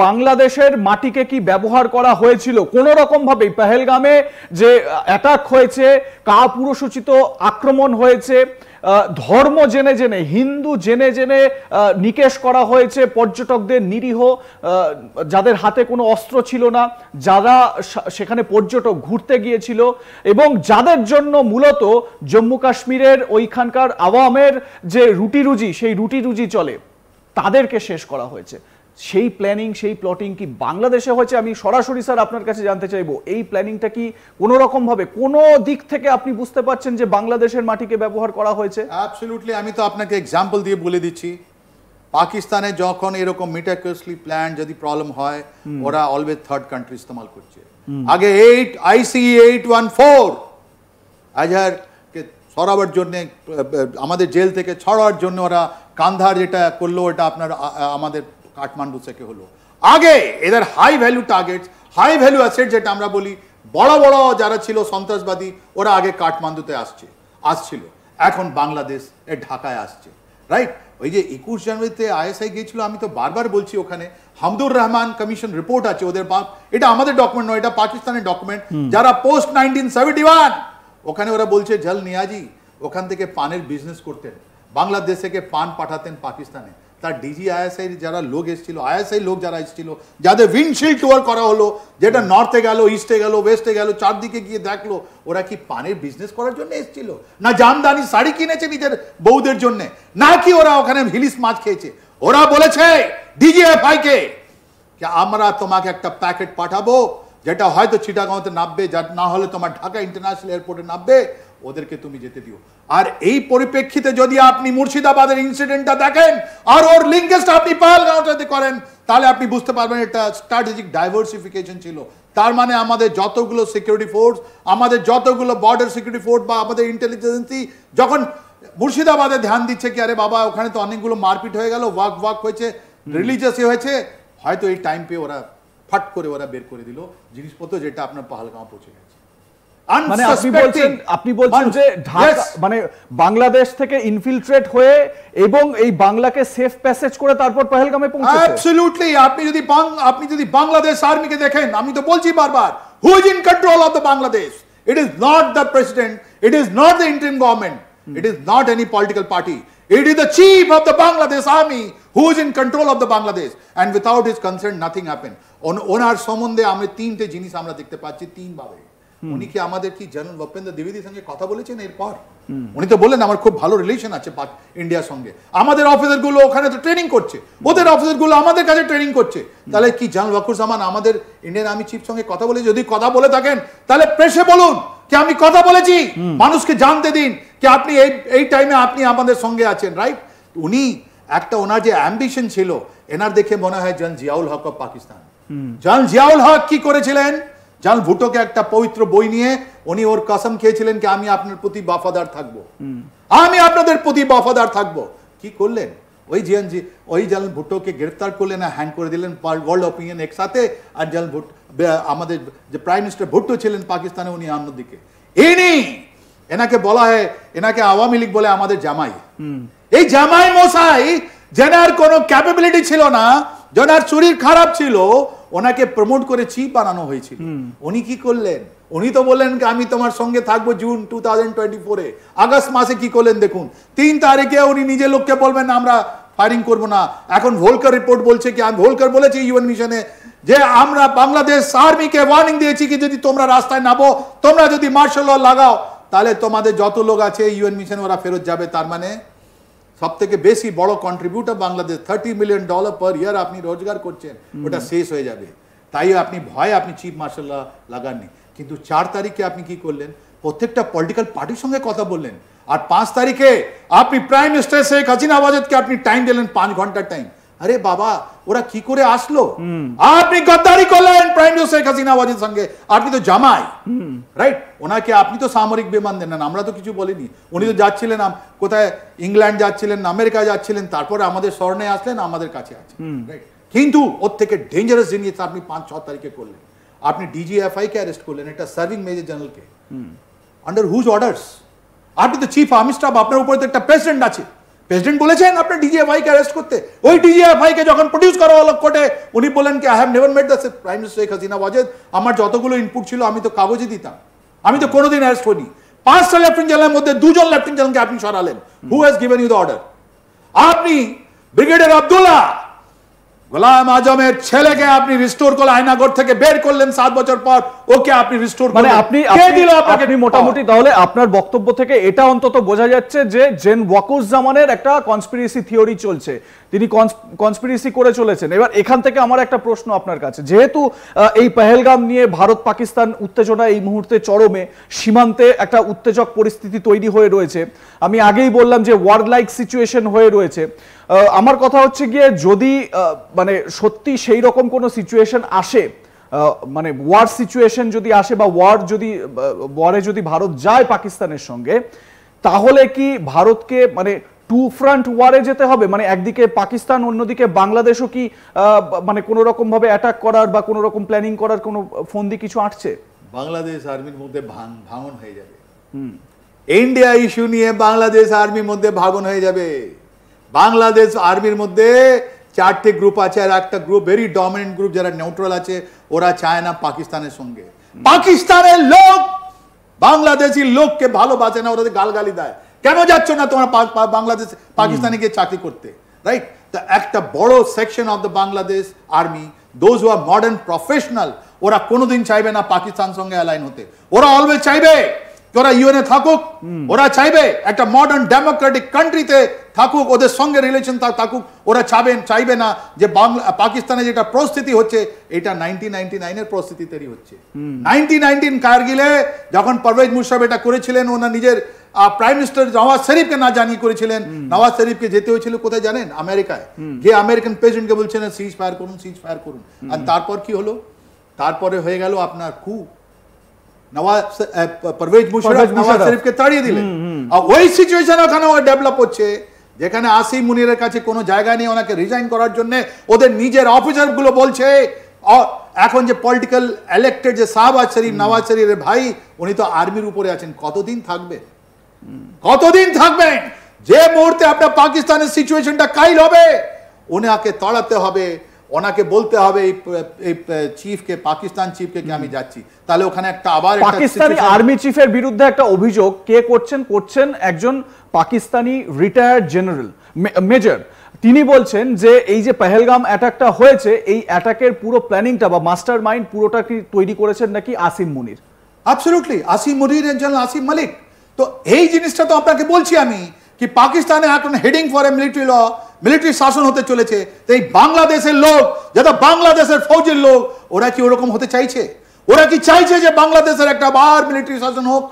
বাংলাদেশের মাটিকে কি ব্যবহার করা হয়েছিল কোনো রকম ভাবে? পহেলগামে যে অ্যাটাক হয়েছে, কাপুরুষোচিত আক্রমণ হয়েছে, ধর্ম জেনে জেনে, হিন্দু জেনে জেনে নিকেশ করা হয়েছে পর্যটকদের, নিরীহ যাদের হাতে কোনো অস্ত্র ছিল না, যারা সেখানে পর্যটক ঘুরতে গিয়েছিল এবং যাদের জন্য মূলত জম্মু কাশ্মীরের ওইখানকার আওয়ামের যে রুটি রুজি, সেই রুটি রুজি চলে, তাদেরকে শেষ করা হয়েছে। সেই প্ল্যানিং, সেই প্লটিং কি বাংলাদেশে হয়েছে? আমি সরাসরি স্যার আপনার কাছে জানতে চাইবো, এই প্ল্যানিংটা কি কোনো রকম ভাবে কোনো দিক থেকে আপনি বুঝতে পারছেন যে বাংলাদেশের মাটিকে ব্যবহার করা হয়েছে? অ্যাবসলিউটলি। আমি তো আপনাকে এক্সাম্পল দিয়ে বলে দিচ্ছি, পাকিস্তানে যখন এরকম মিটাকুলাসলি প্ল্যান যদি প্রবলেম হয়, ওরা অলওয়েজ থার্ড কান্ট্রি ইস্তেমাল করছে। আগে ICE 814 আজহারকে সরাবার জন্য, আমাদের জেল থেকে ছড়ার জন্য ওরা কান্ধার যেটা করলো, ওটা আপনার আমাদের কাঠমান্ডু থেকে হলো। আগে এদের high value targets, high value asset যেটা আমরা বলি, বড় বড় যারা ছিল সন্ত্রাসবাদী, ওরা আগে কাঠমান্ডুতে আসছিল, এখন বাংলাদেশ ঢাকায় আসছে, রাইট? ওই যে 21 জানুয়ারিতে ISI গিয়েছিল, আমি তো বারবার বলছি, ওখানে হামদুর রহমান কমিশন রিপোর্ট আছে ওদের বাপ, এটা আমাদের ডকুমেন্ট নয়, এটা পাকিস্তানের ডকুমেন্ট, যারা পোস্ট 1971, ওখানে ওরা বলছে জল নিয়াজি ওখান থেকে পানের বিজনেস করতেন, বাংলাদেশ থেকে পান পাঠাতেন পাকিস্তানে। তার ডিজি ISI যারা লোক এসেছিল, ISI লোক যারা এসেছিল, যাদের উইন্ডশিল্ড টুয়ার করা হলো, যেটা নর্থে গেল, ইস্টে গেল, ওয়েস্টে গেল, চারদিকে গিয়ে দেখলো, ওরা কি পানের বিজনেস করার জন্য এসেছিল, না জামদানি শাড়ি কিনেছে নিজের বউদের জন্য, নাকি ওরা ওখানে হিলিস মাছ খেয়েছে? ওরা বলেছে DGFI কে আমরা তোমাকে একটা প্যাকেট পাঠাবো, যেটা হয়তো চিটাগাঁওতে নামবে, যা না হলে তোমার ঢাকা ইন্টারন্যাশনাল এয়ারপোর্টে নামবে, ওদেরকে তুমি যেতে দিও। আর এই পরিপ্রেক্ষিতে যদি আপনি মুর্শিদাবাদের ইনসিডেন্টটা দেখেন আর ওর লিঙ্কেজটা আপনি পাহাড়গাঁওটাতে করেন, তাহলে আপনি বুঝতে পারবেন এটা স্ট্র্যাটেজিক ডাইভার্সিফিকেশন ছিল। তার মানে আমাদের যতগুলো সিকিউরিটি ফোর্স, আমাদের যতগুলো বর্ডার সিকিউরিটি ফোর্স বা আমাদের ইন্টেলিজেন্সি যখন মুর্শিদাবাদে ধ্যান দিচ্ছে কি আরে বাবা ওখানে তো অনেকগুলো মারপিট হয়ে গেল, ওয়াক হয়েছে, রিলিজিয়াস হয়েছে, হয়তো এই টাইম পেয়ে ওরা ফাট করে ওরা বের করে দিল জিনিসপত্র, যেটা আপনার পাহাড়গাঁও পৌঁছে গেছে। মানে আপনি বলছেন যে ঢাকা মানে বাংলাদেশ থেকে ইনফিলট্রেট হয়ে এবং এই বাংলাকে সেফ প্যাসেজ করে তারপর পহেলগামে পৌঁছেছে। অ্যাবসলিউটলি। আপনি যদি বাংলাদেশ আর্মিকে দেখেন, আমি তো বলছি বারবার, who is in control of the Bangladesh? It is not the president, it is not the interim government, it is not any political party, it is the chief of the Bangladesh army who is in control of the Bangladesh, and without his consent nothing happened. ওনার সম্বন্ধে আমরা তিনটে জিনিস আমরা দেখতে পাচ্ছি তিন ভাবে। উনি কি আমাদের কি জেনারেল ভূপেন্দ্র দ্বিবেদীর সঙ্গে কথা বলেছেন এরপর? উনি তো বললেন আমার খুব ভালো রিলেশন আছে ইন্ডিয়ার সঙ্গে, আমাদের অফিসার গুলো ওখানে তো ট্রেনিং করছে, ওদের অফিসার গুলো আমাদের কাছে ট্রেনিং করছে, তাহলে কি জেনারেল ওয়াকুরুজ্জামান আমাদের ইন্ডিয়ান আর্মি চিফ সঙ্গে কথা বলে? যদি কথা বলে থাকেন তাহলে প্রেসে বলুন কি আমি কথা বলেছি, মানুষকে জানতে দিন কি আপনি এই টাইমে আপনি আমাদের সঙ্গে আছেন, রাইট? উনি একটা ওনার যে অ্যাম্বিশন ছিল, এনার দেখে মনে হয় general Zia-ul Haq of Pakistan. General Zia-ul Haq কি করেছিলেন? জেনারেল ভুট্টোকে একটা পবিত্র বই নিয়ে উনি ওর কসম খেয়েছিলেন কি আমি আপনার প্রতি ওয়াফাদার থাকবো, আমি আপনাদের প্রতি ওয়াফাদার থাকবো। কি করলেন? ওই জেনারেল ভুট্টোকে গ্রেফতার করলেন, হ্যান্ড করে দিলেন ওয়ার্ল্ড অপিনিয়ন একসাথে, আর জেনারেল আমাদের যে প্রাইম মিনিস্টার ভুট্টো ছিলেন পাকিস্তানে, উনি অন্যদিকে। এনাকে বলা হয়, এনাকে আওয়ামী লীগ বলে আমাদের জামাই। এই জামাই মশাই যেনার কোনো ক্যাপাবিলিটি ছিল না, যেনার শরীর খারাপ ছিল, ওনাকে প্রমোট করে চিফ বানানো হয়েছিল। উনি কি করলেন? উনি তো বললেন আমি তোমার সঙ্গে থাকবো জুন 2024-এ। আগস্ট মাসে কি করলেন দেখুন, 3 তারিখে উনি নিজের লোককে বলবেন আমরা ফায়ারিং করবো না। এখন ভোলকার রিপোর্ট বলছে কি, আমি ভোলকার বলেছি ইউএন মিশনে যে আমরা বাংলাদেশ আর্মিকে ওয়ার্নিং দিয়েছি কি যদি তোমরা রাস্তায় নামো, তোমরা যদি মার্শাল ল লাগাও, তাহলে তোমাদের যত লোক আছে ইউএন মিশনে ওরা ফেরত যাবে। তার মানে সব থেকে বেশি বড় কন্ট্রিবিউটর বাংলাদেশ, $30 মিলিয়ন পার ইয়ার আপনি রোজগার করছেন, ওটা শেষ হয়ে যাবে। তাই আপনি ভয় আপনি চিফ মার্শাল ল লাগাননি। কিন্তু 4 তারিখে আপনি কি করলেন? প্রত্যেকটা পলিটিক্যাল পার্টির সঙ্গে কথা বললেন, আর 5 তারিখে আপনি প্রাইম মিনিস্টার শেখ হাসিনা আবাদকে আপনি টাইম দিলেন 5 ঘন্টার টাইম। আরে বাবা ওরা কি করে আসলো? আপনি গদ্দারি করলেন প্রাইম মিনিস্টার শেখ হাসিনা আবাদের সঙ্গে, আপনি তো জামাই, রাইট? ওনাকে আপনি তো সামরিক বিমান দেন না, আমরা তো কিছু বলিনি। উনি তো যাচ্ছিলেন কোথায়, ইংল্যান্ড যাচ্ছিলেন, আমেরিকা যাচ্ছিলেন, তারপরে আমাদের স্মরণে আসলেন, আমাদের কাছে আছে, রাইট? কিন্তু ওর থেকে ডেঞ্জারাস জিনিস আপনি 5-6 তারিখে করলেন। আপনি DGFI কে অ্যারেস্ট করলেন, একটা সার্ভিং মেজর জেনারেলকে, আন্ডার হুজ অর্ডার্স? আপনি তো চিফ আর্মি স্টাফ, আপনার উপরে তো একটা প্রেসিডেন্ট আছে, প্রেসিডেন্ট বলেছেন আপনার ডিজিএফআই কে অ্যারেস্ট করতে, ওই ডিজিএফআই কে যখন প্রডিউস করা হলো কোর্টে উনি বলেন কি I have never met the prime minister Sheikh Hasina Wazed, আমার যতগুলো ইনপুট ছিল আমি তো কাগজে দিতাম, আমি তো কোনোদিন অ্যারেস্ট করিনি। 5টা লেফটেন্যান্ট জেনারেলের মধ্যে 2জন লেফটেন্যান্ট জেনারেলকে আপনি সরালেন, who has given you the order? আপনি ব্রিগেডিয়ার আব্দুল্লাহ গোলাম আজমের ছেলেকে আপনি রিস্টোর করলেন, আয়নাগর থেকে বের করলেন 7 বছর পর, ওকে আপনি রিস্টোর মানে করলেন, কে দিল আপনাকে? আপনি মোটামুটি তাহলে আপনার বক্তব্য থেকে এটা অন্তত বোঝা যাচ্ছে যে জেন ওয়াকুরুজ্জামানের একটা কনস্পিরেসি থিওরি চলছে, তিনি কনস্পিরেসি করে চলেছেন। এবার এখান থেকে আমার একটা প্রশ্ন আপনার কাছে, যেহেতু এই পহেলগাম নিয়ে ভারত পাকিস্তান উত্তেজনা এই মুহূর্তে চরমে, সীমান্তে একটা উত্তেজক পরিস্থিতি তৈরি হয়ে রয়েছে, আমি আগেই বললাম যে ওয়ার লাইক সিচুয়েশন হয়ে রয়েছে। আমার কথা হচ্ছে গিয়ে যদি মানে সত্যি সেই রকম কোনো সিচুয়েশন আসে, মানে ওয়ার সিচুয়েশন যদি আসে বা ওয়ারে যদি ভারত যায় পাকিস্তানের সঙ্গে, তাহলে কি ভারতকে মানে টু ফ্রন্ট ওয়ারে যেতে হবে? মানে একদিকে পাকিস্তান, অন্যদিকে বাংলাদেশও কি মানে কোনো রকম ভাবে অ্যাটাক করার বা কোনো রকম প্ল্যানিং করার কোনো ফন্দি কিছু আঁটছে? বাংলাদেশ আর্মির মধ্যে ভাঙন হয়ে যাবে। ইন্ডিয়া ইস্যু নিয়ে বাংলাদেশ আর্মির মধ্যে ভাঙন হয়ে যাবে। বাংলাদেশ আর্মির মধ্যে 4টে গ্রুপ আছে, আর একটা গ্রুপ ভেরি ডমিনেন্ট গ্রুপ যারা নিউট্রাল আছে, ওরা চায় না পাকিস্তানের সঙ্গে। পাকিস্তানের লোক বাংলাদেশি লোককে ভালোবাসে না, ওদের গালগালি দেয়, কেন যাচ্ছ না তোমরা বাংলাদেশ পাকিস্তানে গিয়ে চাকরি করতে, রাইট? তা একটা বড় section of the Bangladesh army, those who are modern professional, ওরা কোনোদিন চাইবে না পাকিস্তান সঙ্গে অ্যালাইন হতে। ওরা অলওয়েজ চাইবে ওরা ইউএনএ থাকুক, ওরা চাইবে একটা মডার্ন ডেমোক্রেটিক কান্ট্রিতে থাকুক, ওদের সঙ্গে রিলেশন থাকুক। ওরা চাইবে না যে পাকিস্তানে যেটা পরিস্থিতি হচ্ছে এটা 1999-এর পরিস্থিতি তৈরি হচ্ছে। 1919 কারগিলে যখন পারভেজ মুশারফ এটা করেছিলেন, ওনার নিজের প্রাইম মিনিস্টার নওয়াজ শরীফকে না জানিয়ে করেছিলেন। নওয়াজ শরীফকে যেতে হয়েছিল কোথায় জানেন? আমেরিকায়। গিয়ে আমেরিকান প্রেসিডেন্টকে বলছেন সিজ ফায়ার করুন, সিজ ফায়ার করুন। আর তারপর কি হলো? তারপরে হয়ে গেল আপনার কু, পারভেজ মুশারফ নওয়াজ শরীফকে তাড়িয়ে দিলেন। আর ওই সিচুয়েশন ওখানে ডেভেলপ হচ্ছে যেখানে আসিম মুনিরের কাছে কোনো জায়গা নেই ওনাকে রিজাইন করার জন্য। ওদের নিজের অফিসার গুলো বলছে, এখন যে পলিটিক্যাল ইলেক্টেড যে শাহবাজ শরীফ, নওয়াজ শরীফের ভাই, উনি তো আর্মির উপরে আছেন, কতদিন থাকবেন? কতদিন থাকবেন? যে মুহূর্তে আপনার পাকিস্তানের সিচুয়েশনটা কাইল হবে, ওনাকে তাড়াতে হবে, ওনাকে বলতে হবে এই চিফকে, পাকিস্তান চিফকে কি আমি যাচ্ছি, তাহলে ওখানে একটা আবার পাকিস্তানি আর্মি চিফের বিরুদ্ধে একটা অভিযোগ কে করছেন একজন পাকিস্তানি রিটায়ার্ড জেনারেল মেজর। তিনি বলছেন যে এই যে পহেলগাম অ্যাটাকটা হয়েছে, এই অ্যাটাকের পুরো প্ল্যানিংটা বা মাস্টার মাইন্ড পুরোটা কি তৈরি করেছেন নাকি আসিম মুনির? অ্যাবসলিউটলি আসিম মুনির জেনারেল আসিম মালিক। তো এই জিনিসটা তো আপনাকে বলছি আমি কি পাকিস্তানে এখন heading for a military law, military শাসন হতে চলেছে। তো এই বাংলাদেশের লোক, যারা বাংলাদেশের ফৌজের লোক, ওরা কি ওরকম হতে চাইছে? ওরা কি চাইছে যে বাংলাদেশের একটা বার মিলিটারি শাসন হোক?